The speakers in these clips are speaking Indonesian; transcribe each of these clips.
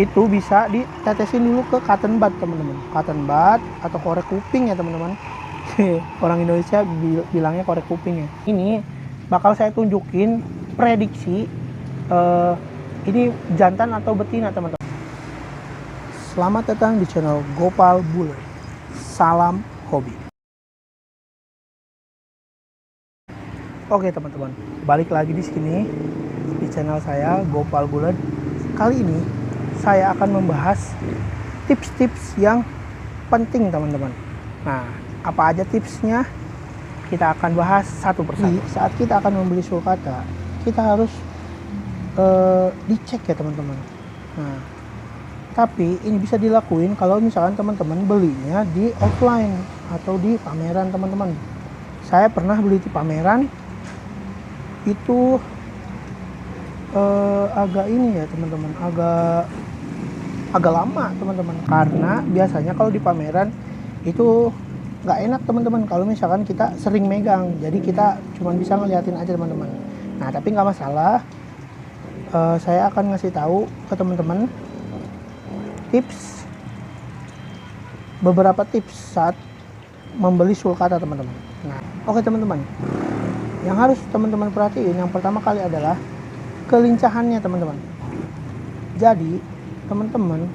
itu bisa ditetesin dulu ke cotton bud teman-teman, cotton bud atau korek kuping ya teman-teman. Orang Indonesia bilangnya korek kuping ya. Ini bakal saya tunjukin prediksi ini jantan atau betina teman-teman. Selamat datang di channel Gopal Buler. Salam hobi. Oke teman-teman, balik lagi di sini di channel saya Gopal Buler. Kali ini saya akan membahas tips-tips yang penting teman-teman. Nah, apa aja tipsnya? Kita akan bahas satu persatu. Saat kita akan membeli sulcata, kita harus dicek ya teman-teman. Nah, tapi ini bisa dilakuin kalau misalkan teman-teman belinya di offline atau di pameran teman-teman. Saya pernah beli di pameran itu agak ini ya teman-teman, agak lama teman-teman, karena biasanya kalau di pameran itu nggak enak teman-teman kalau misalkan kita sering megang, jadi kita cuma bisa ngeliatin aja teman-teman. Nah tapi nggak masalah, saya akan ngasih tahu ke teman-teman beberapa tips saat membeli sulcata teman-teman. Nah oke teman-teman, yang harus teman-teman perhatiin yang pertama kali adalah kelincahannya teman-teman. Jadi teman-teman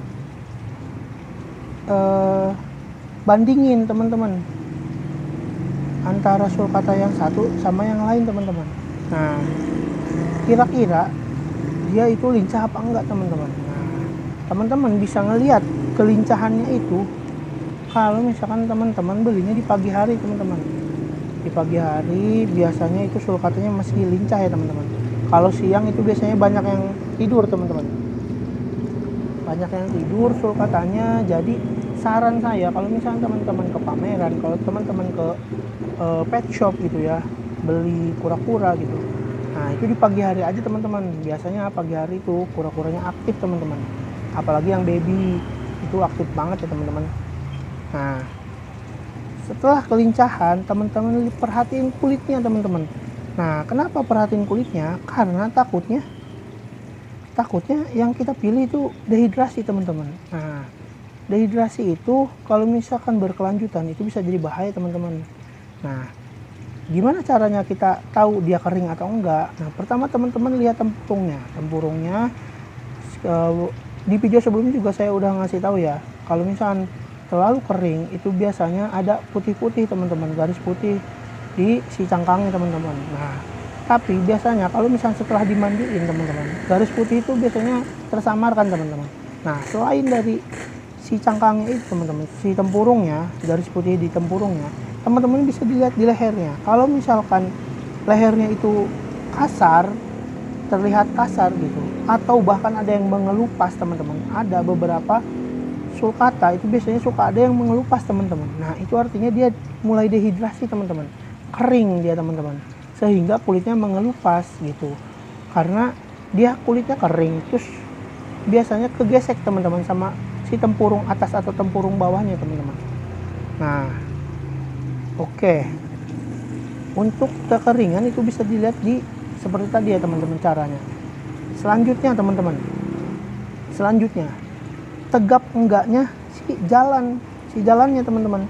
bandingin teman-teman antara sulcata yang satu sama yang lain teman-teman. Nah kira-kira dia itu lincah apa enggak teman-teman. Nah teman-teman bisa ngelihat kelincahannya itu kalau misalkan teman-teman belinya di pagi hari teman-teman. Di pagi hari biasanya itu sulcatanya masih lincah ya teman-teman. Kalau siang itu biasanya banyak yang tidur teman-teman, banyak yang tidur sulcatanya. Jadi saran saya kalau misalnya teman-teman ke pameran, kalau teman-teman ke pet shop gitu ya, beli kura-kura gitu, nah itu di pagi hari aja teman-teman. Biasanya pagi hari itu kura-kuranya aktif teman-teman, apalagi yang baby itu aktif banget ya teman-teman. Nah setelah kelincahan teman-teman perhatiin kulitnya teman-teman. Nah kenapa perhatiin kulitnya? Karena takutnya yang kita pilih itu dehidrasi teman-teman. Nah dehidrasi itu kalau misalkan berkelanjutan itu bisa jadi bahaya teman-teman. Nah gimana caranya kita tahu dia kering atau enggak? Nah pertama teman-teman lihat tempurungnya. Di video sebelumnya juga saya udah ngasih tahu ya, kalau misalkan terlalu kering itu biasanya ada putih-putih teman-teman, garis putih di si cangkangnya teman-teman. Nah tapi biasanya kalau misalnya setelah dimandiin teman-teman, garis putih itu biasanya tersamarkan teman-teman. Nah selain dari si cangkangnya itu teman-teman, si tempurungnya, garis putih di tempurungnya, teman-teman bisa dilihat di lehernya. Kalau misalkan lehernya itu kasar, terlihat kasar gitu, atau bahkan ada yang mengelupas teman-teman, ada beberapa sulcata itu biasanya suka ada yang mengelupas teman-teman. Nah itu artinya dia mulai dehidrasi teman-teman, kering dia teman-teman, sehingga kulitnya mengelupas gitu. Karena dia kulitnya kering, terus biasanya kegesek teman-teman sama si tempurung atas atau tempurung bawahnya teman-teman. Nah oke, untuk kekeringan itu bisa dilihat di seperti tadi ya teman-teman caranya. Selanjutnya teman-teman, tegap enggaknya si jalannya teman-teman,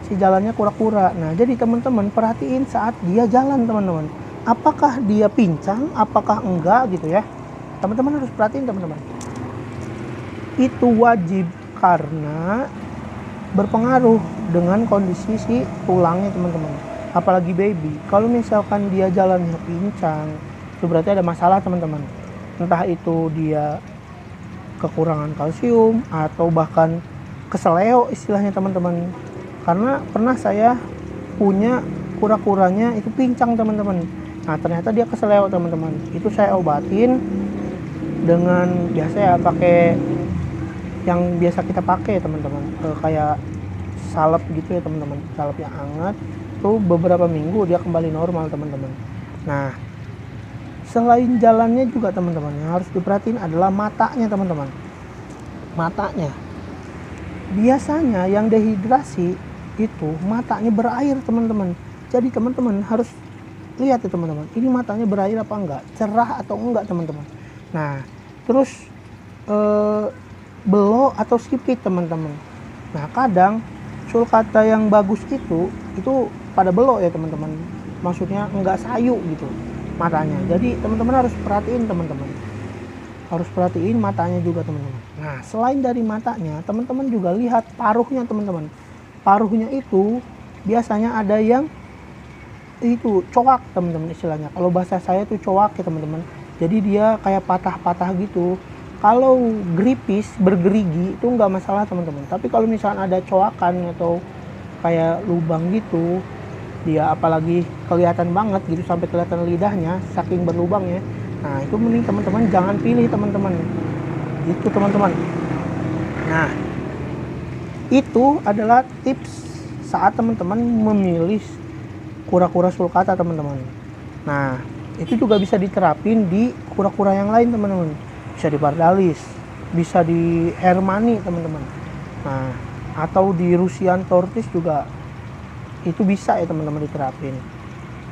si jalannya kura-kura. Nah jadi teman-teman perhatiin saat dia jalan teman-teman, apakah dia pincang apakah enggak gitu ya. Teman-teman harus perhatiin teman-teman, itu wajib karena berpengaruh dengan kondisi si tulangnya teman-teman, apalagi baby. Kalau misalkan dia jalannya pincang itu berarti ada masalah teman-teman, entah itu dia kekurangan kalsium atau bahkan keseleo istilahnya teman-teman. Karena pernah saya punya kura-kuranya itu pincang teman-teman. Nah ternyata dia keseleo teman-teman. Itu saya obatin dengan biasa ya, pakai yang biasa kita pakai teman-teman, kayak salep gitu ya teman-teman, salep yang hangat. Itu beberapa minggu dia kembali normal teman-teman. Nah selain jalannya juga teman-teman, yang harus diperhatiin adalah matanya teman-teman. Matanya biasanya yang dehidrasi itu matanya berair teman-teman. Jadi teman-teman harus lihat ya teman-teman, ini matanya berair apa enggak, cerah atau enggak teman-teman. Nah terus belok atau sipit teman-teman. Nah kadang sulcata yang bagus itu pada belok ya teman-teman, maksudnya enggak sayu gitu matanya. Jadi teman-teman harus perhatiin teman-teman, harus perhatiin matanya juga teman-teman. Nah selain dari matanya, teman-teman juga lihat paruhnya teman-teman. Paruhnya itu biasanya ada yang itu coak teman-teman istilahnya. Kalau bahasa saya tuh coak ya teman-teman. Jadi dia kayak patah-patah gitu. Kalau gripis bergerigi itu nggak masalah teman-teman. Tapi kalau misalnya ada coakan atau kayak lubang gitu, dia apalagi kelihatan banget gitu sampai kelihatan lidahnya saking berlubangnya, nah itu mending teman-teman jangan pilih teman-teman itu teman-teman. Nah itu adalah tips saat teman-teman memilih kura-kura sulcata teman-teman. Nah itu juga bisa diterapin di kura-kura yang lain teman-teman, bisa di Pardalis, bisa di Hermanni teman-teman, nah atau di Rusian Tortoise juga itu bisa ya teman-teman diterapin.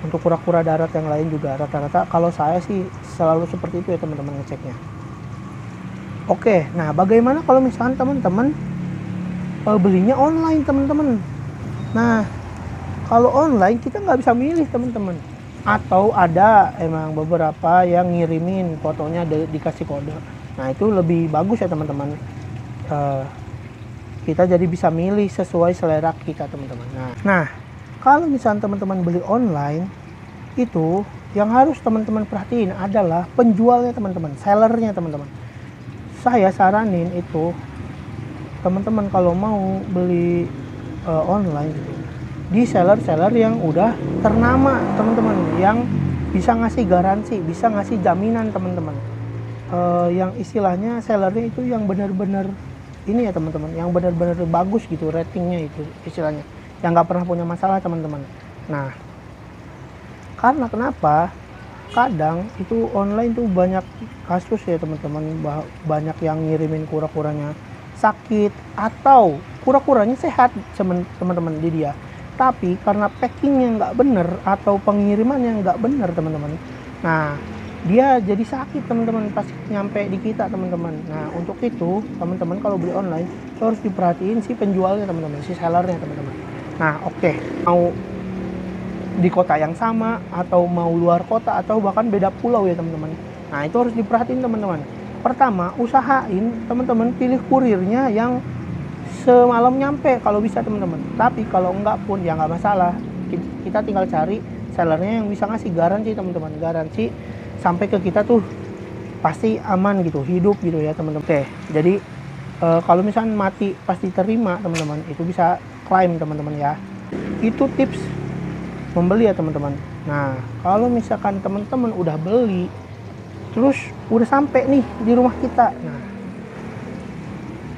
Untuk kura-kura darat yang lain juga rata-rata kalau saya sih selalu seperti itu ya teman-teman ngeceknya. Oke, nah bagaimana kalau misalkan teman-teman belinya online teman-teman? Nah kalau online kita nggak bisa milih teman-teman, atau ada emang beberapa yang ngirimin fotonya dikasih kode. Nah itu lebih bagus ya teman-teman, kita jadi bisa milih sesuai selera kita teman-teman. Nah kalau misalnya teman-teman beli online, itu yang harus teman-teman perhatiin adalah penjualnya teman-teman, sellernya teman-teman. Saya saranin itu teman-teman kalau mau beli online gitu, di seller-seller yang udah ternama teman-teman, yang bisa ngasih garansi, bisa ngasih jaminan teman-teman. Yang istilahnya sellernya itu yang benar-benar ini ya teman-teman, yang benar-benar bagus gitu ratingnya, itu istilahnya yang nggak pernah punya masalah teman-teman. Nah karena kenapa kadang itu online tuh banyak kasus ya teman-teman, banyak yang ngirimin kura-kuranya sakit atau kura-kuranya sehat teman-teman di dia, tapi karena packingnya nggak bener atau pengirimannya nggak bener teman-teman, nah dia jadi sakit teman-teman pas nyampe di kita teman-teman. Nah untuk itu teman-teman kalau beli online harus diperhatiin si penjualnya teman-teman, si sellernya teman-teman. Nah oke, mau di kota yang sama atau mau luar kota atau bahkan beda pulau ya teman-teman, nah itu harus diperhatiin teman-teman. Pertama usahain teman-teman pilih kurirnya yang semalam nyampe kalau bisa teman-teman. Tapi kalau enggak pun ya nggak masalah, kita tinggal cari sellernya yang bisa ngasih garansi teman-teman, garansi sampai ke kita tuh pasti aman gitu, hidup gitu ya teman-teman. Oke, jadi kalau misalnya mati pasti terima teman-teman, itu bisa klaim teman-teman ya. Itu tips membeli ya teman-teman. Nah kalau misalkan teman-teman udah beli terus udah sampai nih di rumah kita, nah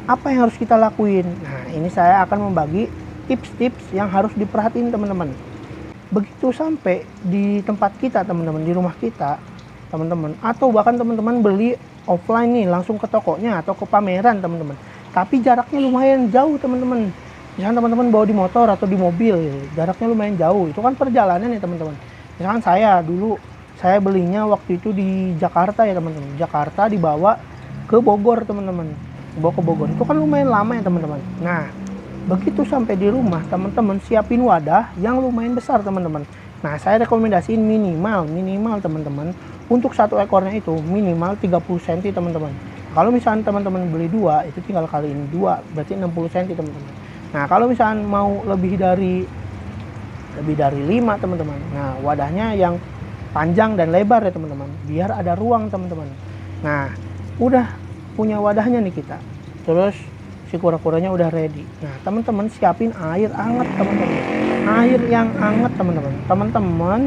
apa yang harus kita lakuin? Nah ini saya akan membagi tips-tips yang harus diperhatiin teman-teman. Begitu sampai di tempat kita teman-teman, di rumah kita teman-teman, atau bahkan teman-teman beli offline nih langsung ke tokonya atau ke pameran teman-teman, tapi jaraknya lumayan jauh teman-teman. Misalkan teman-teman bawa di motor atau di mobil, jaraknya lumayan jauh, itu kan perjalanan ya teman-teman. Misalkan saya dulu, saya belinya waktu itu di Jakarta ya teman-teman, Jakarta dibawa ke Bogor teman-teman, bawa ke Bogor itu kan lumayan lama ya teman-teman. Nah begitu sampai di rumah teman-teman siapin wadah yang lumayan besar teman-teman. Nah saya rekomendasiin minimal teman-teman untuk satu ekornya itu minimal 30 cm teman-teman. Kalau misalnya teman-teman beli dua, itu tinggal kaliin dua, berarti 60 cm teman-teman. Nah kalau misalnya mau lebih dari 5 teman-teman, nah wadahnya yang panjang dan lebar ya teman-teman, biar ada ruang teman-teman. Nah udah punya wadahnya nih kita, terus si kura-kuranya udah ready. Nah teman-teman siapin air hangat teman-teman, air yang hangat teman-teman. Teman-teman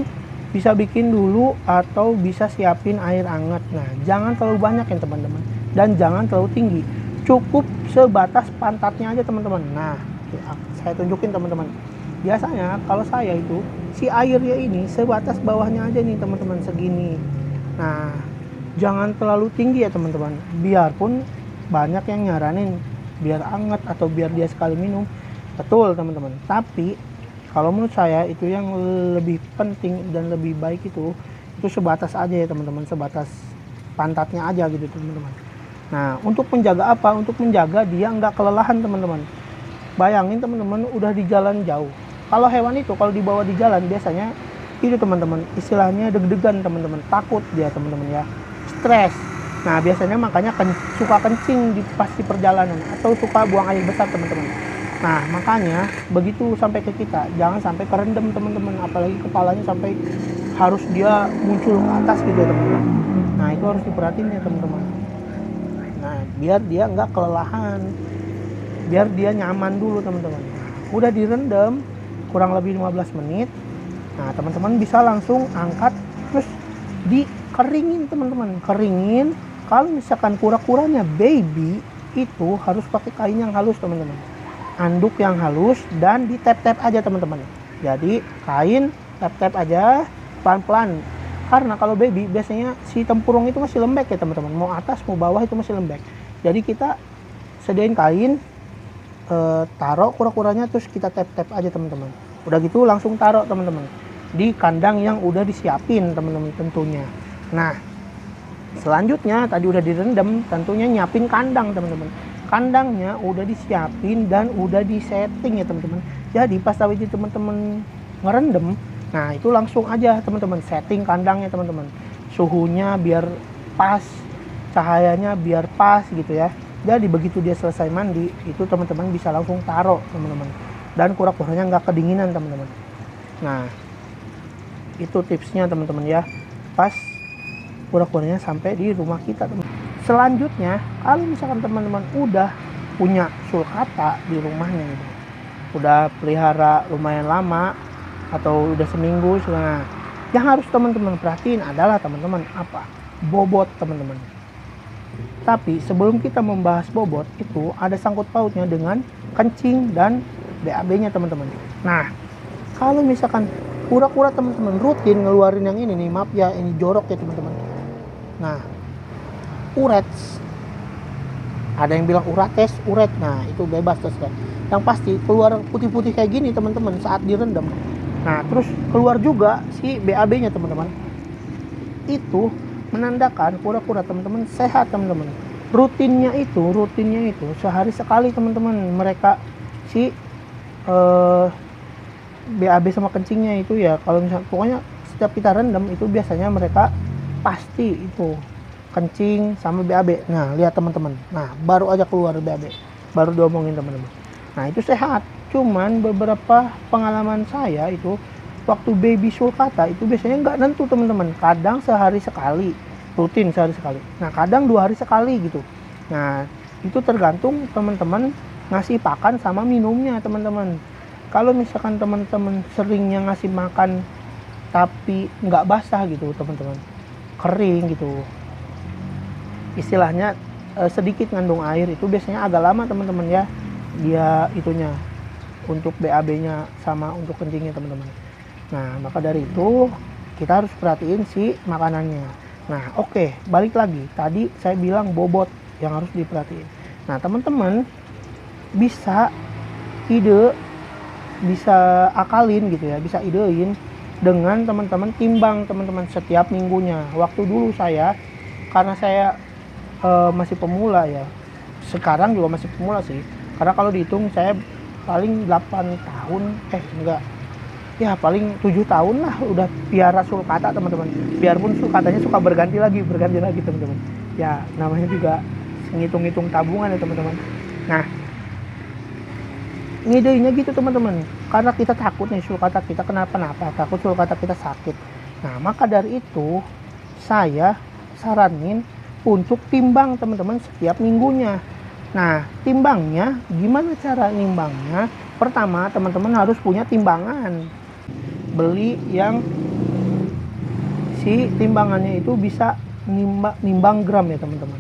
bisa bikin dulu atau bisa siapin air hangat. Nah jangan terlalu banyak ya teman-teman, dan jangan terlalu tinggi, cukup sebatas pantatnya aja teman-teman. Nah saya tunjukin teman-teman, biasanya kalau saya itu si airnya ini sebatas bawahnya aja nih teman-teman, segini. Nah jangan terlalu tinggi ya teman-teman, biarpun banyak yang nyaranin biar hangat atau biar dia sekali minum, betul teman-teman, tapi kalau menurut saya itu yang lebih penting dan lebih baik itu sebatas aja ya teman-teman, sebatas pantatnya aja gitu teman-teman. Nah, untuk menjaga apa? Untuk menjaga dia nggak kelelahan teman-teman. Bayangin teman-teman udah di jalan jauh. Kalau hewan itu kalau dibawa di jalan biasanya itu teman-teman istilahnya deg-degan teman-teman, takut dia teman-teman ya, stres. Nah biasanya makanya suka kencing pas di perjalanan atau suka buang air besar teman-teman. Nah makanya begitu sampai ke kita jangan sampai kerendam teman-teman, apalagi kepalanya sampai harus dia muncul ke atas gitu ya teman-teman. Nah itu harus diperhatiin ya teman-teman. Nah biar dia nggak kelelahan, biar dia nyaman dulu teman-teman. Udah direndam kurang lebih 15 menit. Nah teman-teman bisa langsung angkat terus dikeringin teman-teman, keringin. Kalau misalkan kura-kuranya baby itu harus pakai kain yang halus teman-teman, anduk yang halus, dan di tap-tap aja teman-teman. Jadi kain tap-tap aja pelan-pelan, karena kalau baby biasanya si tempurung itu masih lembek ya teman-teman, mau atas mau bawah itu masih lembek. Jadi kita sediain kain, taruh kura-kuranya terus kita tap-tap aja teman-teman. Udah gitu langsung taruh teman-teman di kandang yang udah disiapin teman-teman tentunya. Nah selanjutnya tadi udah direndam, tentunya nyiapin kandang teman-teman. Kandangnya udah disiapin dan udah disetting ya teman-teman. Jadi pas tadi teman-teman ngerendam, nah itu langsung aja teman-teman setting kandangnya teman-teman. Suhunya biar pas, cahayanya biar pas gitu ya. Jadi begitu dia selesai mandi, itu teman-teman bisa langsung taruh teman-teman. Dan kura-kuranya nggak kedinginan teman-teman. Nah, itu tipsnya teman-teman ya. Pas kura-kuranya sampai di rumah kita teman. Selanjutnya, kalau misalkan teman-teman udah punya sulcata di rumahnya gitu, udah pelihara lumayan lama atau udah seminggu, nah, yang harus teman-teman perhatiin adalah teman-teman apa? Bobot teman-teman. Tapi sebelum kita membahas bobot itu ada sangkut pautnya dengan kencing dan BAB-nya teman-teman. Nah, kalau misalkan kura-kura teman-teman rutin ngeluarin yang ini nih, maaf ya ini jorok ya teman-teman. Nah, urets, ada yang bilang urates, uret, nah itu bebas terserah. Yang pasti keluar putih-putih kayak gini teman-teman saat direndam. Nah, terus keluar juga si BAB-nya teman-teman. Itu menandakan kura-kura teman-teman sehat teman-teman. Rutinnya itu sehari sekali teman-teman mereka si BAB sama kencingnya itu ya. Kalau misalnya pokoknya setiap kita rendam itu biasanya mereka pasti itu kencing sama BAB. Nah lihat teman-teman, nah baru aja keluar BAB, baru diomongin teman-teman. Nah itu sehat. Cuman beberapa pengalaman saya itu waktu baby sulcata itu biasanya nggak nentu teman-teman, kadang sehari sekali, rutin sehari sekali, nah kadang 2 hari sekali gitu. Nah itu tergantung teman-teman ngasih pakan sama minumnya teman-teman. Kalau misalkan teman-teman seringnya ngasih makan tapi nggak basah gitu teman-teman, kering gitu, istilahnya sedikit ngandung air, itu biasanya agak lama teman-teman ya dia itunya untuk BAB-nya sama untuk kencingnya teman-teman. Nah maka dari itu kita harus perhatiin si makanannya. Nah oke, balik lagi tadi saya bilang bobot yang harus diperhatiin. Nah teman-teman bisa akalin gitu ya, bisa idein dengan teman-teman timbang teman-teman setiap minggunya. Waktu dulu saya, karena saya masih pemula ya, sekarang juga masih pemula sih, karena kalau dihitung saya paling 8 tahun ya paling 7 tahun lah udah piara sulcata teman-teman. Biarpun sulcatanya suka berganti lagi teman-teman ya, namanya juga ngitung-ngitung tabungan ya teman-teman. Nah ngidenya gitu teman-teman, karena kita takut nih sulcata kita kenapa-napa, takut sulcata kita sakit. Nah maka dari itu saya saranin untuk timbang teman-teman setiap minggunya. Nah timbangnya gimana cara nimbangnya? Pertama teman-teman harus punya timbangan, beli yang si timbangannya itu bisa nimbang gram ya teman-teman,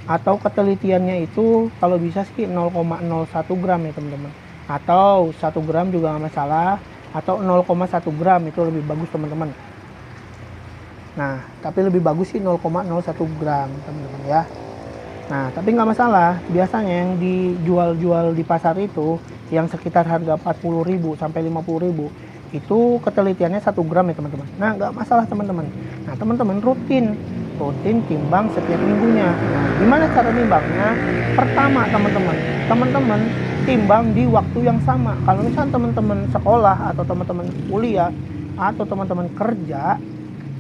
atau ketelitiannya itu kalau bisa sih 0,01 gram ya teman-teman, atau 1 gram juga nggak masalah, atau 0,1 gram itu lebih bagus teman-teman. Nah tapi lebih bagus sih 0,01 gram teman-teman ya. Nah tapi nggak masalah, biasanya yang dijual di pasar itu yang sekitar harga 40.000 sampai 50.000 itu ketelitiannya 1 gram ya teman-teman. Nah nggak masalah teman-teman. Nah teman-teman rutin rutin timbang setiap minggunya. Nah, gimana cara nimbangnya? Pertama teman-teman timbang di waktu yang sama. Kalau misalnya teman-teman sekolah atau teman-teman kuliah atau teman-teman kerja,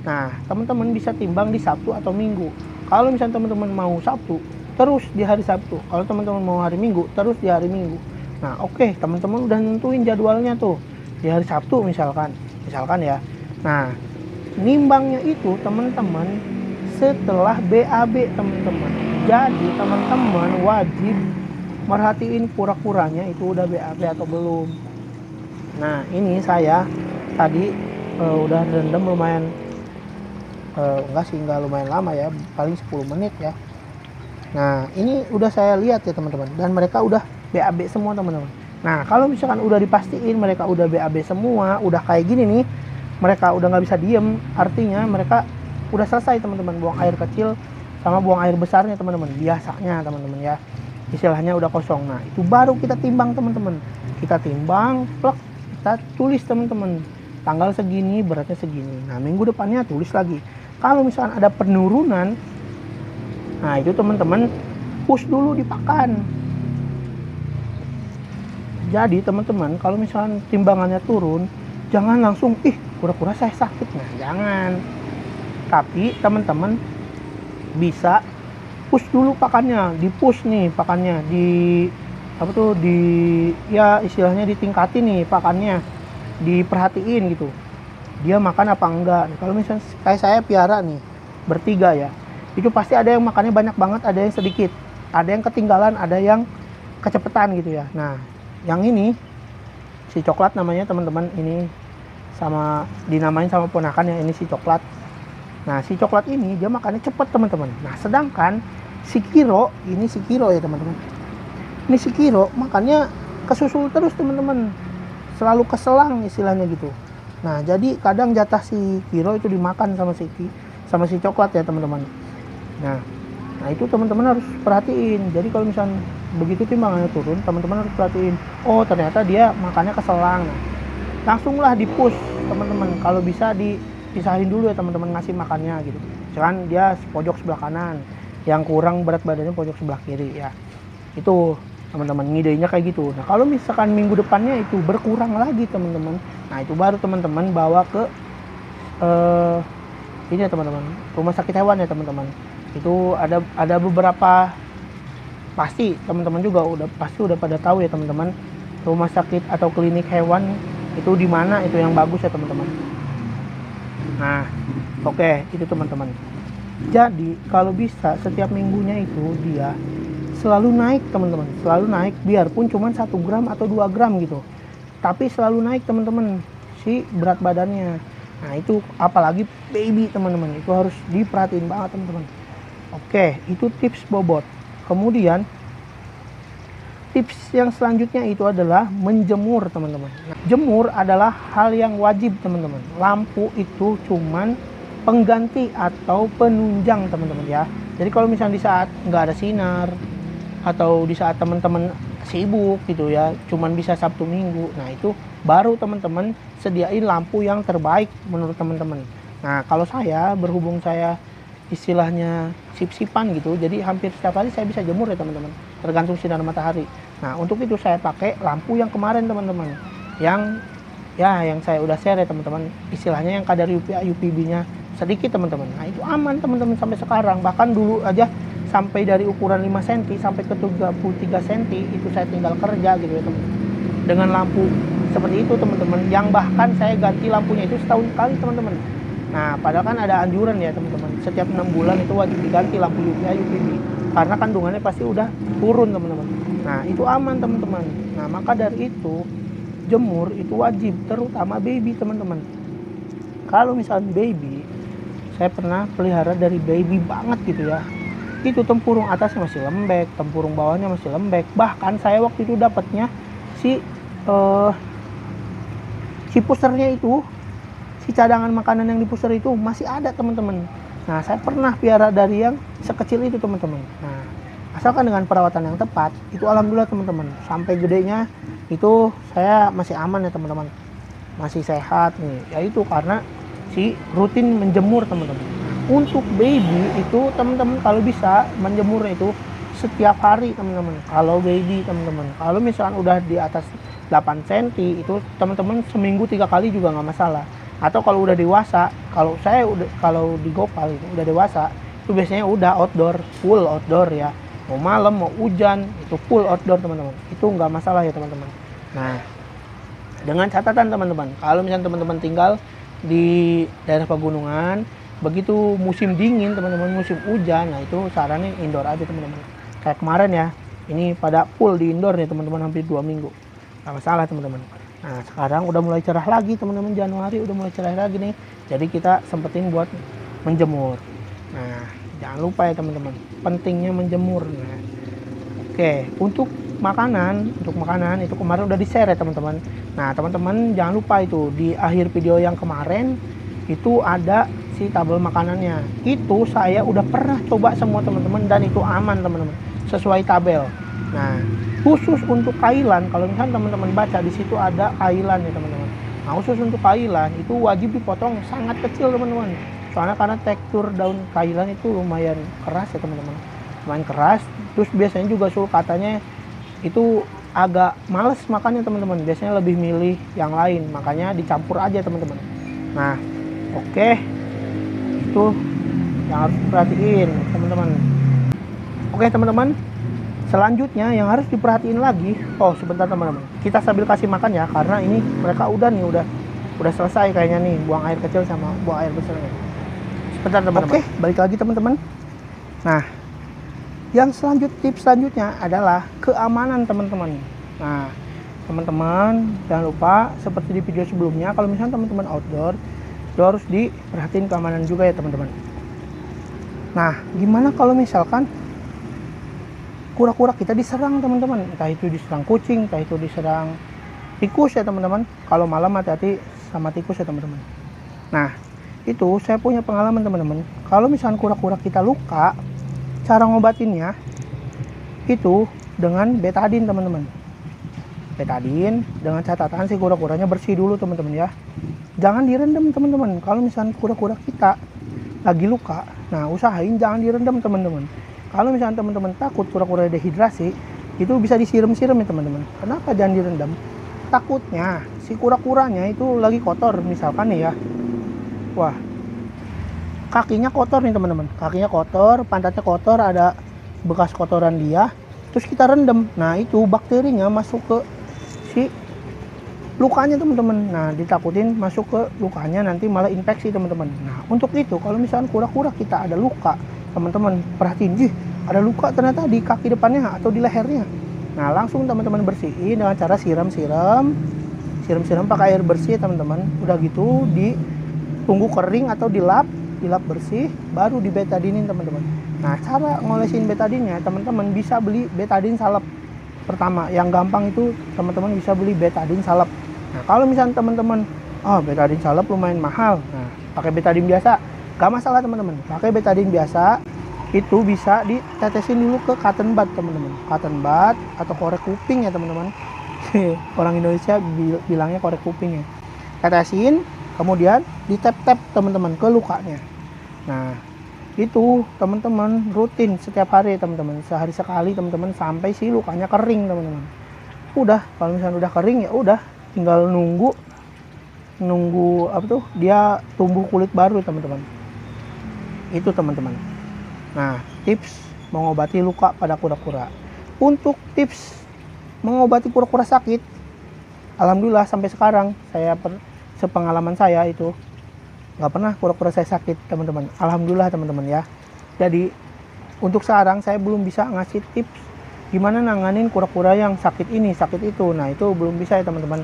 nah teman-teman bisa timbang di Sabtu atau Minggu. Kalau misalnya teman-teman mau Sabtu, terus di hari Sabtu. Kalau teman-teman mau hari Minggu, terus di hari Minggu. Nah, oke, teman-teman udah nentuin jadwalnya tuh di hari Sabtu misalkan ya. Nah, nimbangnya itu teman-teman setelah BAB teman-teman. Jadi teman-teman wajib merhatiin kura-kuranya itu udah BAB atau belum. Nah, ini saya tadi udah rendam lumayan, enggak lumayan lama ya, paling 10 menit ya. Nah, ini udah saya lihat ya teman-teman, dan mereka udah BAB semua teman-teman. Nah, kalau misalkan udah dipastiin mereka udah BAB semua, udah kayak gini nih, mereka udah nggak bisa diem, artinya mereka udah selesai teman-teman buang air kecil sama buang air besarnya teman-teman, biasanya teman-teman ya, istilahnya udah kosong. Nah, itu baru kita timbang teman-teman, kita timbang, plek, kita tulis teman-teman, tanggal segini beratnya segini. Nah, minggu depannya tulis lagi. Kalau misalkan ada penurunan, nah itu teman-teman push dulu di pakan. Jadi teman-teman kalau misalkan timbangannya turun, jangan langsung kura-kura saya sakit. Nah, jangan. Tapi teman-teman bisa push dulu pakannya, di push nih pakannya, ya istilahnya ditingkatin nih pakannya, diperhatiin gitu, dia makan apa enggak. Nah, kalau misalnya kayak saya piara nih bertiga ya, itu pasti ada yang makannya banyak banget, ada yang sedikit, ada yang ketinggalan, ada yang kecepetan gitu ya. Nah, yang ini si coklat namanya teman-teman, ini sama dinamain sama ponakan ya, ini si coklat. Nah, si coklat ini dia makannya cepet teman-teman. Nah, sedangkan si Kiro, ini si Kiro ya teman-teman, ini si Kiro makannya kesusul terus teman-teman, selalu keselang istilahnya gitu. Nah, jadi kadang jatah si Kiro itu dimakan sama si coklat ya teman-teman. Nah itu teman-teman harus perhatiin. Jadi kalau misalnya begitu timbangannya turun, teman-teman harus perhatiin, oh ternyata dia makannya keselang. Nah, langsunglah di push teman-teman, kalau bisa dipisahin dulu ya teman-teman ngasih makannya gitu. Misalkan dia pojok sebelah kanan, yang kurang berat badannya pojok sebelah kiri ya. Itu teman-teman ngidenya kayak gitu. Nah, kalau misalkan minggu depannya itu berkurang lagi teman-teman, nah itu baru teman-teman bawa ke ini ya teman-teman, rumah sakit hewan ya teman-teman. Itu ada beberapa, pasti teman-teman juga udah pada tahu ya teman-teman, rumah sakit atau klinik hewan itu di mana itu yang bagus ya teman-teman. Nah, oke, itu teman-teman. Jadi kalau bisa setiap minggunya itu dia selalu naik teman-teman, selalu naik, biarpun cuma 1 gram atau 2 gram gitu, tapi selalu naik teman-teman si berat badannya. Nah, itu apalagi baby teman-teman, itu harus diperhatiin banget teman-teman. Oke, itu tips bobot. Kemudian tips yang selanjutnya itu adalah menjemur teman-teman. Nah, jemur adalah hal yang wajib teman-teman. Lampu itu cuman pengganti atau penunjang teman-teman ya. Jadi kalau misalnya di saat nggak ada sinar atau di saat teman-teman sibuk gitu ya, cuman bisa Sabtu Minggu, nah itu baru teman-teman sediain lampu yang terbaik menurut teman-teman. Nah, kalau saya, berhubung saya istilahnya sip-sipan gitu, jadi hampir setiap hari saya bisa jemur ya teman-teman, tergantung sinar matahari. Nah, untuk itu saya pakai lampu yang kemarin teman-teman, yang saya udah share ya teman-teman, istilahnya yang kadar UPB-nya sedikit teman-teman. Nah, itu aman teman-teman sampai sekarang. Bahkan dulu aja sampai dari ukuran 5 cm sampai ke 33 cm itu saya tinggal kerja gitu ya teman-teman, dengan lampu seperti itu teman-teman, yang bahkan saya ganti lampunya itu setahun sekali teman-teman. Nah, padahal kan ada anjuran ya teman-teman, setiap 6 bulan itu wajib diganti lampu UPB karena kandungannya pasti udah turun teman-teman. Nah, itu aman teman-teman. Nah, maka dari itu jemur itu wajib, terutama baby teman-teman. Kalau misalnya baby, saya pernah pelihara dari baby banget gitu ya, itu tempurung atasnya masih lembek, tempurung bawahnya masih lembek. Bahkan saya waktu itu dapatnya si pusernya itu, si cadangan makanan yang di puser itu masih ada teman-teman. Nah, saya pernah piara dari yang sekecil itu teman-teman. Nah, asalkan dengan perawatan yang tepat, itu alhamdulillah teman-teman, sampai gedenya itu saya masih aman ya teman-teman, masih sehat nih. Ya itu karena si rutin menjemur teman-teman. Untuk baby itu teman-teman kalau bisa menjemur itu setiap hari teman-teman. Kalau baby teman-teman, kalau misalkan udah di atas 8 cm itu teman-teman seminggu 3 kali juga nggak masalah. Atau kalau udah dewasa, kalau di Gopal itu udah dewasa, itu biasanya udah outdoor, full outdoor ya. Mau malam mau hujan itu full outdoor teman-teman. Itu nggak masalah ya teman-teman. Nah, dengan catatan teman-teman, kalau misalnya teman-teman tinggal di daerah pegunungan, begitu musim dingin teman-teman, musim hujan, nah itu sarannya indoor aja teman-teman. Kayak kemarin ya, ini pada full di indoor nih teman-teman, hampir 2 minggu. Nggak masalah teman-teman. Nah sekarang udah mulai cerah lagi teman-teman, Januari udah mulai cerah lagi nih. Jadi kita sempetin buat menjemur. Nah jangan lupa ya teman-teman, pentingnya menjemur. Nah, oke, untuk makanan itu kemarin udah di-share ya teman-teman. Nah teman-teman jangan lupa itu di akhir video yang kemarin itu ada si tabel makanannya. Itu saya udah pernah coba semua teman-teman dan itu aman teman-teman, sesuai tabel. Nah khusus untuk kailan, kalau misalnya teman-teman baca di situ ada kailan ya teman-teman. Nah khusus untuk kailan itu wajib dipotong sangat kecil teman-teman. Soalnya karena tekstur daun kailan itu lumayan keras ya teman-teman, lumayan keras. Terus biasanya juga katanya itu agak males makannya teman-teman, biasanya lebih milih yang lain, makanya dicampur aja teman-teman. Nah oke, itu yang harus diperhatiin teman-teman. Oke teman-teman, selanjutnya yang harus diperhatiin lagi, oh sebentar teman-teman, kita sambil kasih makan ya, karena ini mereka udah selesai kayaknya nih, buang air kecil sama buang air besarnya. Sebentar teman-teman. Oke, balik lagi teman-teman. Nah yang tips selanjutnya adalah keamanan teman-teman. Nah teman-teman jangan lupa seperti di video sebelumnya, kalau misalnya teman-teman outdoor itu harus diperhatiin keamanan juga ya teman-teman. Nah gimana kalau misalkan kura-kura kita diserang teman-teman, entah itu diserang kucing, entah itu diserang tikus ya teman-teman. Kalau malam hati-hati sama tikus ya teman-teman. Nah itu saya punya pengalaman teman-teman, kalau misalkan kura-kura kita luka, cara ngobatinnya itu dengan betadin teman-teman. Betadin dengan catatan si kura-kuranya bersih dulu teman-teman ya. Jangan direndam teman-teman. Kalau misalnya kura-kura kita lagi luka, nah usahain jangan direndam teman-teman. Kalau misalnya teman-teman takut kura-kura dehidrasi, itu bisa disiram-siram ya teman-teman. Kenapa jangan direndam? Takutnya si kura-kuranya itu lagi kotor misalkan nih ya. Wah, kakinya kotor nih teman-teman, kakinya kotor, pantatnya kotor, ada bekas kotoran dia, terus kita rendam, nah itu bakterinya masuk ke si lukanya teman-teman. Nah ditakutin masuk ke lukanya, nanti malah infeksi teman-teman. Nah untuk itu kalau misalnya kura-kura kita ada luka teman-teman, perhatiin, ada luka ternyata di kaki depannya atau di lehernya. Nah langsung teman-teman bersihin dengan cara siram-siram pakai air bersih teman-teman. Udah gitu ditunggu kering atau dilap bersih, baru di betadinin teman-teman. Nah cara ngolesin betadinnya teman-teman bisa beli betadin salep. Pertama yang gampang itu teman-teman bisa beli betadin salep. Nah kalau misalnya teman-teman betadin salep lumayan mahal, nah pakai betadin biasa gak masalah teman-teman. Pakai betadin biasa itu bisa ditetesin dulu ke cotton bud teman-teman, cotton bud atau korek kuping ya teman-teman. Orang Indonesia bilangnya korek kuping ya. Tetesin, kemudian ditap-tap teman-teman ke lukanya. Nah itu teman-teman rutin setiap hari teman-teman, sehari sekali teman-teman, sampai si lukanya kering teman-teman. Udah, kalau misalnya udah kering ya udah, tinggal nunggu dia tumbuh kulit baru teman-teman. Itu teman-teman. Nah tips mengobati luka pada kura-kura. Untuk tips mengobati kura-kura sakit, alhamdulillah sampai sekarang sepengalaman saya itu nggak pernah kura-kura saya sakit teman-teman, alhamdulillah teman-teman ya. Jadi untuk sekarang saya belum bisa ngasih tips gimana nanganin kura-kura yang sakit ini sakit itu, nah itu belum bisa ya teman-teman.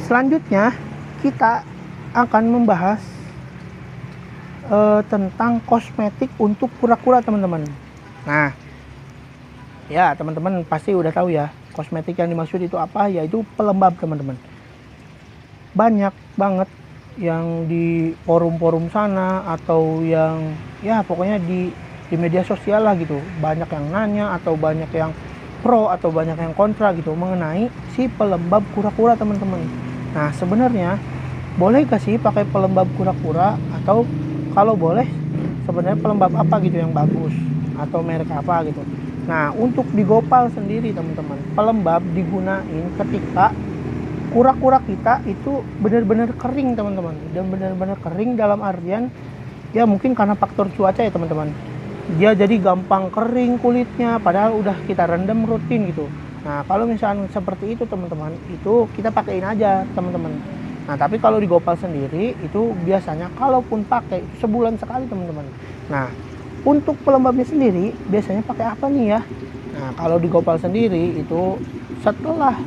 Selanjutnya kita akan membahas tentang kosmetik untuk kura-kura teman-teman. Nah ya teman-teman pasti udah tahu ya kosmetik yang dimaksud itu apa, yaitu pelembab teman-teman. Banyak banget yang di forum-forum sana atau yang ya pokoknya di media sosial lah gitu, banyak yang nanya atau banyak yang pro atau banyak yang kontra gitu mengenai si pelembab kura-kura teman-teman. Nah sebenarnya boleh gak sih pakai pelembab kura-kura atau kalau boleh sebenarnya pelembab apa gitu yang bagus atau merek apa gitu. Nah, untuk di Gopal sendiri teman-teman, pelembab digunain ketika kura-kura kita itu benar-benar kering teman-teman. Dan benar-benar kering dalam artian ya mungkin karena faktor cuaca ya teman-teman. Dia jadi gampang kering kulitnya padahal udah kita rendam rutin gitu. Nah, kalau misalnya seperti itu teman-teman, itu kita pakein aja teman-teman. Nah, tapi kalau di Gopal sendiri itu biasanya kalaupun pakai sebulan sekali teman-teman. Nah, untuk pelembabnya sendiri biasanya pakai apa nih ya? Nah, kalau di Gopal sendiri itu setelah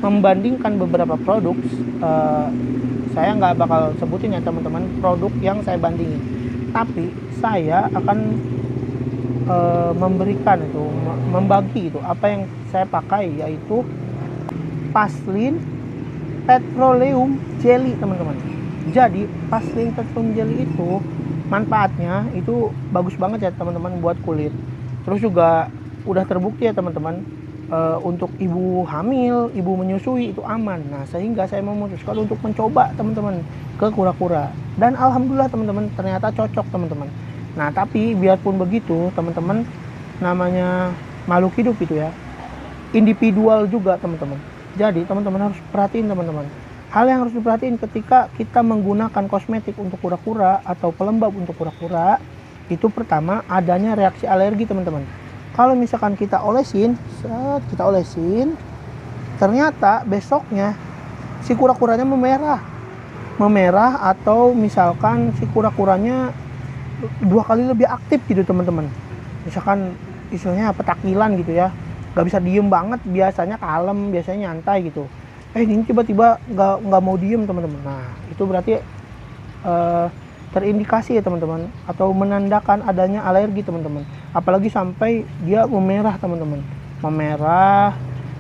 membandingkan beberapa produk, saya nggak bakal sebutin ya teman-teman produk yang saya bandingin. Tapi saya akan memberikan itu, membagi itu apa yang saya pakai, yaitu Paslin Petroleum Jelly teman-teman. Jadi Paslin Petroleum Jelly itu manfaatnya itu bagus banget ya teman-teman buat kulit. Terus juga udah terbukti ya teman-teman untuk ibu hamil, ibu menyusui itu aman. Nah, sehingga saya memutuskan untuk mencoba teman-teman ke kura-kura. Dan alhamdulillah teman-teman ternyata cocok teman-teman. Nah, tapi biarpun begitu teman-teman, namanya makhluk hidup itu ya, individual juga teman-teman. Jadi teman-teman harus perhatiin teman-teman. Hal yang harus diperhatiin ketika kita menggunakan kosmetik untuk kura-kura atau pelembab untuk kura-kura, itu pertama adanya reaksi alergi teman-teman. Kalau misalkan kita olesin, ternyata besoknya si kura-kuranya memerah atau misalkan si kura-kuranya 2 kali lebih aktif gitu teman-teman. Misalkan istilahnya petakilan gitu ya, nggak bisa diem banget, biasanya kalem, biasanya nyantai gitu. Ini tiba-tiba nggak mau diem teman-teman. Nah, itu berarti terindikasi ya teman-teman, atau menandakan adanya alergi teman-teman. Apalagi sampai dia memerah teman-teman. Memerah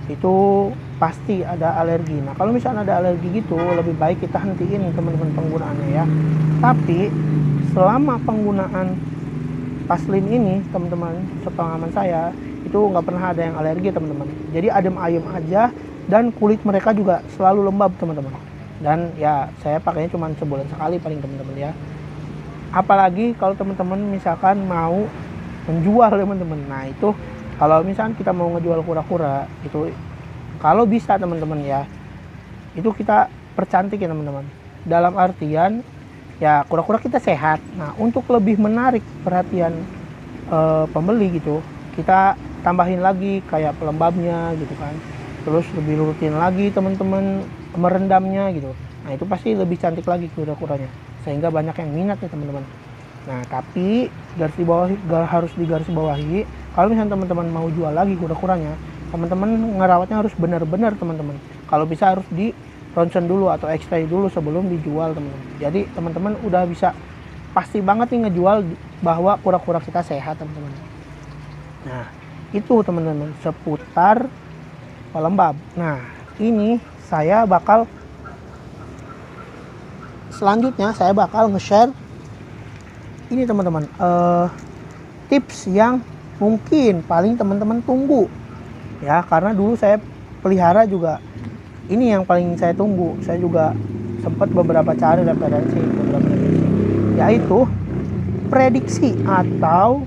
itu pasti ada alergi. Nah, kalau misalnya ada alergi gitu, lebih baik kita hentiin teman-teman penggunaannya ya. Tapi selama penggunaan Paslin ini teman-teman, sepengalaman saya itu nggak pernah ada yang alergi teman-teman. Jadi adem ayem aja, dan kulit mereka juga selalu lembab teman-teman. Dan ya saya pakainya cuma sebulan sekali paling teman-teman ya. Apalagi kalau teman-teman misalkan mau menjual teman-teman. Nah, itu kalau misalkan kita mau ngejual kura-kura itu, kalau bisa teman-teman ya, itu kita percantik ya teman-teman. Dalam artian ya kura-kura kita sehat. Nah, untuk lebih menarik perhatian pembeli gitu, kita tambahin lagi kayak pelembabnya gitu kan. Terus lebih rutin lagi teman-teman merendamnya gitu. Nah, itu pasti lebih cantik lagi kura-kuranya, sehingga banyak yang minat ya teman-teman. Nah, tapi harus digarisbawahi, kalau misalnya teman-teman mau jual lagi kura-kuranya, teman-teman ngerawatnya harus benar-benar teman-teman. Kalau bisa harus di ronsen dulu atau X-ray dulu sebelum dijual teman-teman. Jadi teman-teman udah bisa pasti banget nih ngejual bahwa kura-kura kita sehat teman-teman. Nah, itu teman-teman seputar pelembab. Nah, ini selanjutnya saya bakal nge-share ini teman-teman, tips yang mungkin paling teman-teman tunggu ya, karena dulu saya pelihara juga. Ini yang paling saya tunggu. Saya juga sempat beberapa cari referensi, yaitu prediksi atau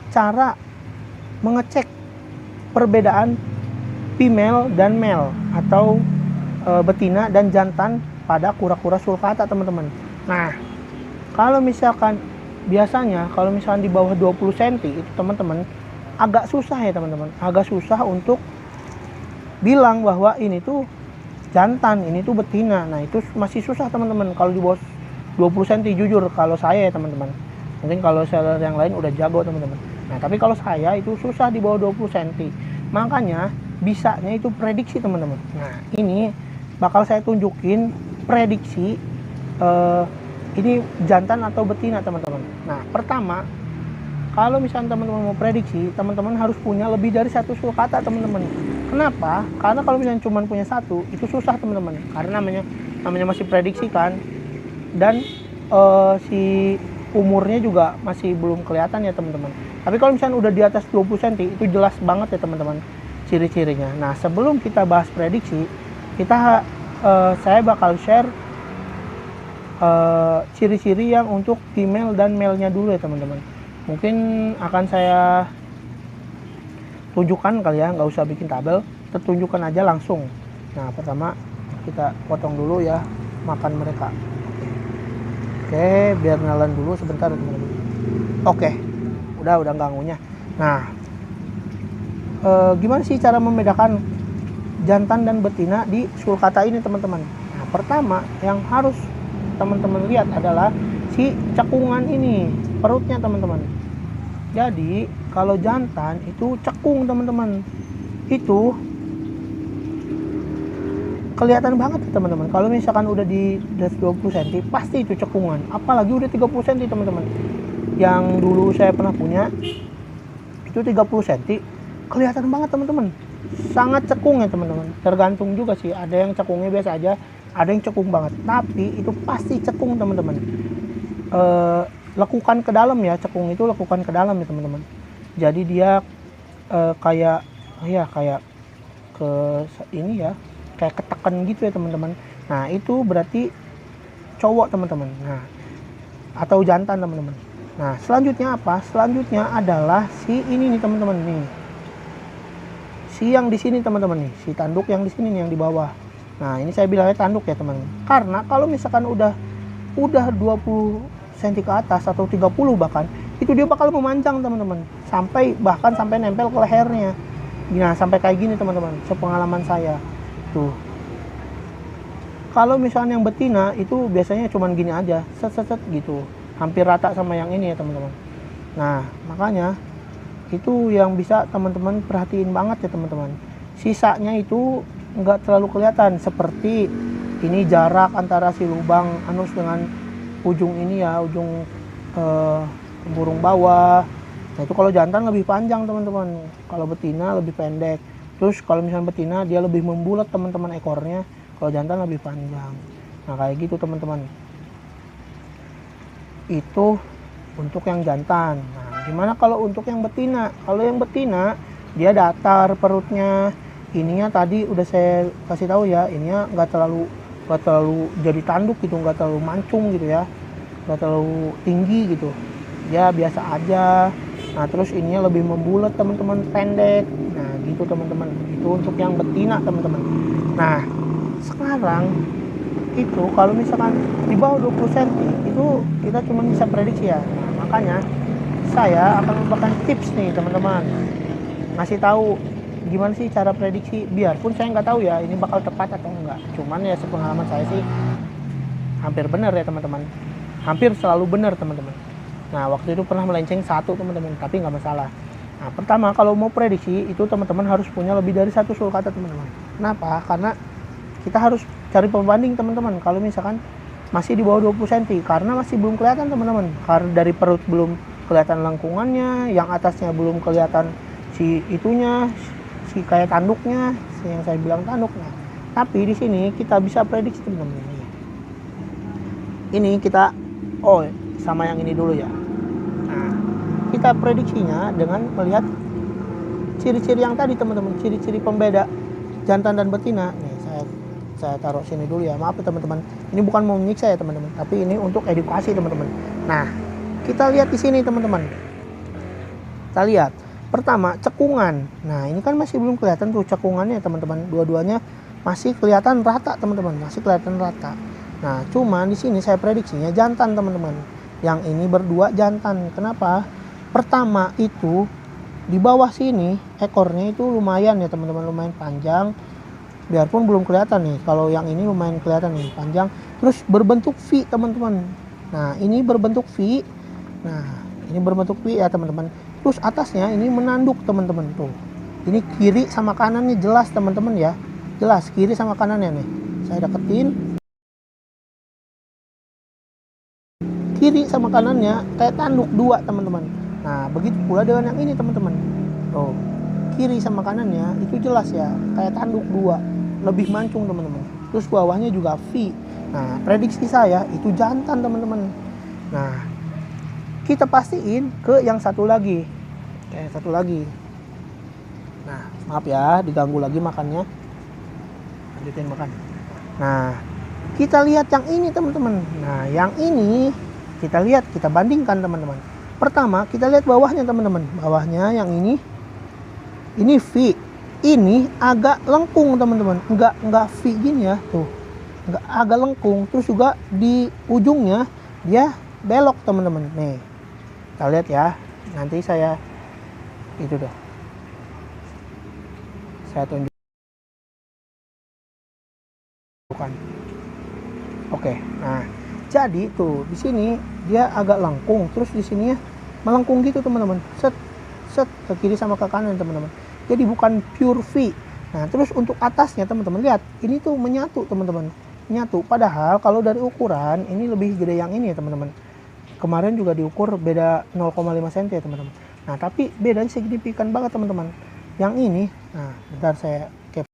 cara mengecek perbedaan female dan male atau betina dan jantan pada kura-kura sulcata teman-teman. Nah, kalau misalkan biasanya kalau misalkan di bawah 20 cm itu teman-teman agak susah ya teman-teman, agak susah untuk bilang bahwa ini tuh jantan, ini tuh betina. Nah, itu masih susah teman-teman kalau di bawah 20 cm, jujur kalau saya ya teman-teman. Mungkin kalau seller yang lain udah jago teman-teman. Nah, tapi kalau saya itu susah di bawah 20 cm. Makanya bisanya itu prediksi teman-teman. Nah, ini bakal saya tunjukin prediksi ini jantan atau betina teman-teman. Nah, pertama, kalau misalnya teman-teman mau prediksi, teman-teman harus punya lebih dari satu sulcata teman-teman. Kenapa? Karena kalau misalnya cuma punya satu, itu susah teman-teman. Karena namanya masih prediksi kan. Dan si umurnya juga masih belum kelihatan ya teman-teman. Tapi kalau misalnya udah di atas 20 cm, itu jelas banget ya teman-teman ciri-cirinya. Nah, sebelum kita bahas prediksi, saya bakal share ciri-ciri yang untuk female dan male-nya dulu ya teman-teman. Mungkin akan saya tunjukkan kali ya, nggak usah bikin tabel, tertunjukkan aja langsung. Nah pertama kita potong dulu ya makan mereka. Oke, biar nyalain dulu sebentar teman-teman. Oke, udah ganggunya. Nah, gimana sih cara membedakan jantan dan betina di sulcata ini teman-teman? Nah, pertama yang harus teman-teman lihat adalah si cekungan ini, perutnya teman-teman. Jadi kalau jantan itu cekung teman-teman, itu kelihatan banget ya teman-teman. Kalau misalkan udah di 20 cm pasti itu cekungan, apalagi udah 30 cm teman-teman. Yang dulu saya pernah punya itu 30 cm, kelihatan banget teman-teman, sangat cekung ya teman-teman. Tergantung juga sih, ada yang cekungnya biasa aja, ada yang cekung banget, tapi itu pasti cekung teman-teman. Lekukan ke dalam ya, cekung itu lekukan ke dalam ya teman-teman. Jadi dia kayak ke ini ya, kayak ketekan gitu ya teman-teman. Nah itu berarti cowok teman-teman, nah atau jantan teman-teman. Nah selanjutnya apa? Selanjutnya adalah si ini nih teman-teman nih, si yang di sini teman-teman nih, si tanduk yang di sini nih, yang di bawah. Nah ini saya bilangnya tanduk ya teman-teman, karena kalau misalkan udah 20 cm ke atas atau 30 bahkan, itu dia bakal memanjang teman-teman, bahkan sampai nempel ke lehernya. Nah sampai kayak gini teman-teman, sepengalaman saya tuh. Kalau misalnya yang betina itu biasanya cuman gini aja, set gitu, hampir rata sama yang ini ya teman-teman. Nah makanya itu yang bisa teman-teman perhatiin banget ya teman-teman. Sisanya itu nggak terlalu kelihatan, seperti ini jarak antara si lubang anus dengan ujung ini ya, ujung burung bawah. Nah itu kalau jantan lebih panjang teman-teman, kalau betina lebih pendek. Terus kalau misalnya betina dia lebih membulat teman-teman ekornya, kalau jantan lebih panjang. Nah kayak gitu teman-teman, itu untuk yang jantan. Nah gimana kalau untuk yang betina? Kalau yang betina dia datar perutnya, ininya tadi udah saya kasih tahu ya, ininya nggak terlalu jadi tanduk gitu, nggak terlalu mancung gitu ya, nggak terlalu tinggi gitu, ya biasa aja. Nah terus ininya lebih membulat teman-teman, pendek. Nah gitu teman-teman, itu untuk yang betina teman-teman. Nah sekarang itu kalau misalkan di bawah 20 cm itu kita cuma bisa prediksi ya. Nah, makanya saya akan memberikan tips nih teman-teman, ngasih tahu gimana sih cara prediksi, biarpun saya nggak tahu ya ini bakal tepat atau enggak, cuman ya sepengalaman saya sih hampir benar ya teman-teman, hampir selalu benar teman-teman. Nah waktu itu pernah melenceng satu teman-teman, tapi nggak masalah. Nah pertama kalau mau prediksi itu teman-teman harus punya lebih dari satu sulcata teman-teman. Kenapa? Karena kita harus cari pembanding teman-teman kalau misalkan masih di bawah 20 cm, karena masih belum kelihatan teman-teman, karena dari perut belum kelihatan lengkungannya, yang atasnya belum kelihatan si itunya, si kayak tanduknya, yang saya bilang tanduknya. Tapi di sini kita bisa prediksi teman-teman. Ini kita sama yang ini dulu ya. Nah, kita prediksinya dengan melihat ciri-ciri yang tadi teman-teman, ciri-ciri pembeda jantan dan betina. Nih saya taruh sini dulu ya, maaf ya teman-teman. Ini bukan mau menyiksa ya teman-teman, tapi ini untuk edukasi teman-teman. Nah, kita lihat di sini teman-teman. Kita lihat pertama cekungan. Nah ini kan masih belum kelihatan tuh cekungannya teman-teman, dua-duanya masih kelihatan rata teman-teman, masih kelihatan rata. Nah cuman di sini saya prediksinya jantan teman-teman, yang ini berdua jantan. Kenapa? Pertama itu di bawah sini ekornya itu lumayan ya teman-teman, lumayan panjang, biarpun belum kelihatan nih. Kalau yang ini lumayan kelihatan nih panjang, terus berbentuk V teman-teman. Nah ini berbentuk V, nah ini berbentuk V ya teman-teman. Terus atasnya ini menanduk teman-teman tuh. Ini kiri sama kanannya jelas teman-teman ya. Jelas kiri sama kanannya nih. Saya deketin. Kiri sama kanannya kayak tanduk dua teman-teman. Nah, begitu pula dengan yang ini teman-teman. Tuh. Kiri sama kanannya itu jelas ya, kayak tanduk dua. Lebih mancung teman-teman. Terus bawahnya juga V. Nah, prediksi saya itu jantan teman-teman. Nah, kita pastiin ke yang satu lagi. Kayak satu lagi. Nah maaf ya diganggu lagi makannya, lanjutin makan. Nah Kita lihat yang ini teman-teman. Nah yang ini kita lihat, kita bandingkan teman-teman. Pertama kita lihat bawahnya teman-teman. Bawahnya yang ini V. Ini agak lengkung teman-teman. Enggak V gini ya, tuh. Enggak, agak lengkung. Terus juga di ujungnya dia belok teman-teman. Nih kita lihat ya. Nanti saya itu deh, saya tunjukkan. Oke, nah jadi tuh di sini dia agak lengkung, terus di sini melengkung gitu teman-teman, set set ke kiri sama ke kanan teman-teman. Jadi bukan pure V. Nah terus untuk atasnya teman-teman lihat, ini tuh menyatu teman-teman, menyatu. Padahal kalau dari ukuran ini lebih gede yang ini ya teman-teman. Kemarin juga diukur beda 0,5 cm ya teman-teman. Nah tapi bedanya signifikan banget teman-teman. Yang ini, nah bentar saya capture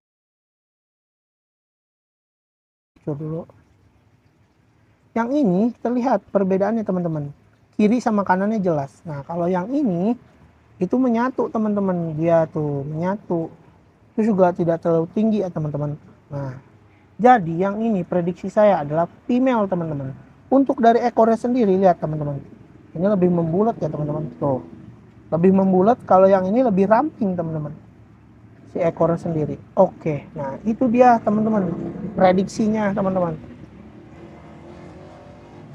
dulu. Yang ini terlihat perbedaannya teman-teman, kiri sama kanannya jelas. Nah kalau yang ini itu menyatu teman-teman, dia tuh menyatu, itu juga tidak terlalu tinggi ya teman-teman. Nah jadi yang ini prediksi saya adalah female teman-teman. Untuk dari ekornya sendiri lihat teman-teman, ini lebih membulat ya teman-teman, tuh lebih membulat. Kalau yang ini lebih ramping teman-teman, si ekornya sendiri. Oke, nah itu dia teman-teman prediksinya teman-teman.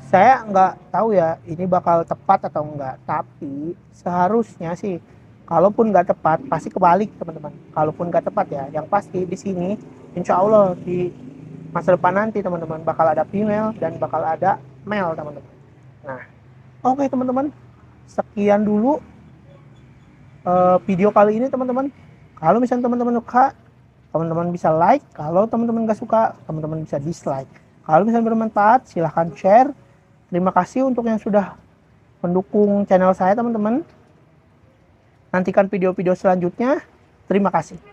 Saya nggak tahu ya ini bakal tepat atau enggak, tapi seharusnya sih kalaupun nggak tepat pasti kebalik teman-teman. Kalaupun nggak tepat ya, yang pasti di sini insya Allah di masa depan nanti teman-teman bakal ada female dan bakal ada male teman-teman. Nah oke teman-teman, sekian dulu video kali ini teman-teman. Kalau misalnya teman-teman suka, teman-teman bisa like. Kalau teman-teman nggak suka, teman-teman bisa dislike. Kalau misalnya bermanfaat silahkan share. Terima kasih untuk yang sudah mendukung channel saya teman-teman. Nantikan video-video selanjutnya. Terima kasih.